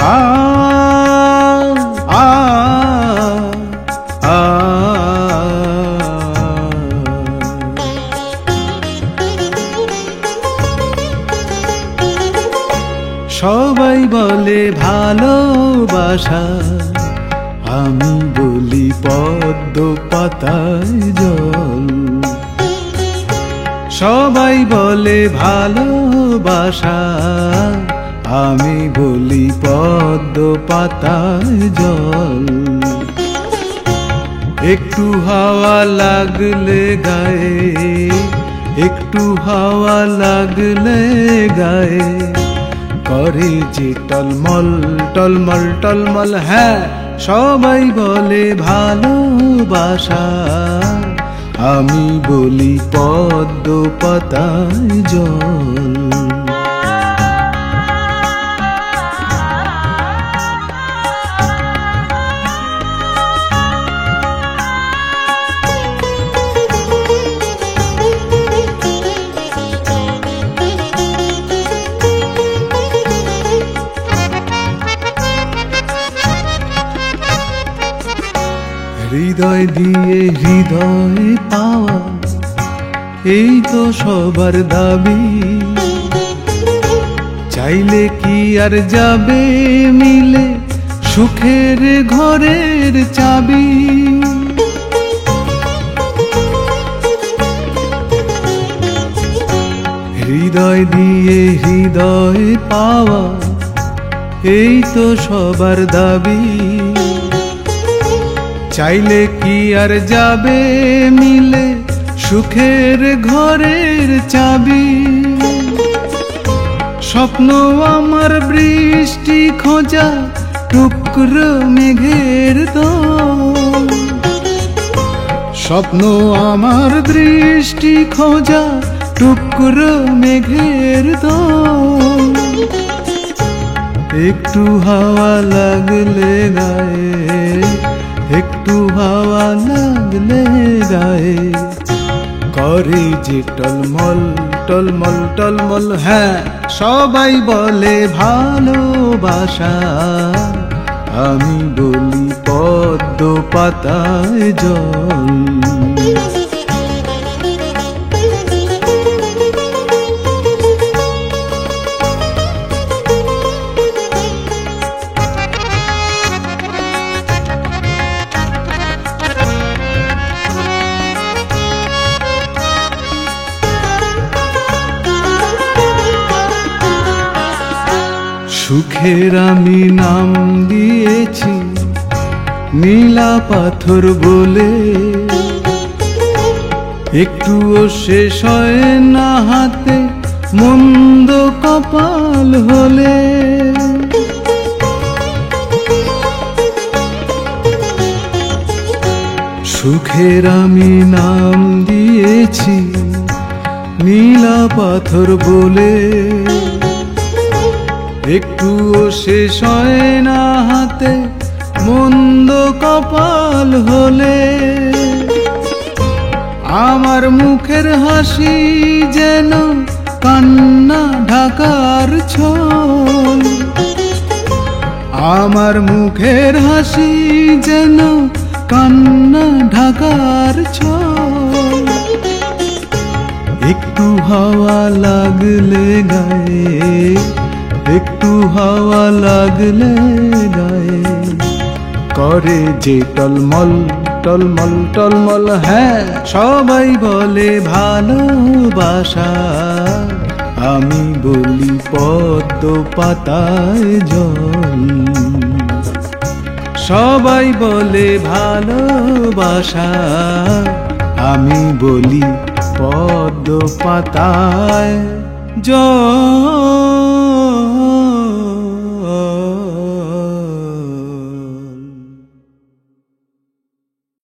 আ আ আ সবাই বলে ভালোবাসা, আমি বলি পদ্ম পাতায় জল। সবাই বলে ভালোবাসা, আমি বলি পদ্ম পাতায় জল। একটু হাওয়া লাগলে গায়ে, একটু হাওয়া লাগলে গায়ে করে যে টলমল টলমল টলমল। হ্যাঁ, সবাই বলে ভালোবাসা, আমি বলি পদ্ম পাতায় জল। হৃদয় দিয়ে হৃদয় পাওয়া, এই তো সবার দাবি। চাইলে কি আর যাবে মিলে সুখের ঘরের চাবি। হৃদয় দিয়ে হৃদয় পাওয়া, এই তো সবার দাবি। চাইলে কি আর যাবে মিলে সুখের ঘরের চাবি। স্বপ্ন আমার বৃষ্টি খোঁজা, টুকরো মেঘের দল। স্বপ্ন আমার দৃষ্টি খোঁজা, টুকরো মেঘের দল। একটু হাওয়া লাগলে গায়ে, একটু হাওয়া লাগলে গায়ে করে যে টলমল টলমল টলমল। হ্যাঁ, সবাই বলে ভালোবাসা, আমি বলি পদ্ম পাতায় জল। সুখের আমি নাম দিয়েছি নীলা পাথর বলে, একটুও শেষ হয় না হাতে মন্দ কপাল হলে। সুখের আমি নাম দিয়েছি নীলা পাথর বলে, একটুও শেষ হয় না হাতে মন্দ কপাল হলে। আমার মুখের হাসি যেন কান্না ঢাকার ছল। আমার মুখের হাসি যেন কান্না ঢাকার ছল। একটু হাওয়া লাগলে গায়ে, একটু হাওয়া লাগলে গায়ে করে যে টলমল টলমল টলমল। হ্যাঁ, সবাই বলে ভালোবাসা, আমি বলি পদ্ম পাতায় জল। সবাই বলে ভালোবাসা, আমি বলি পদ্ম পাতায় জল।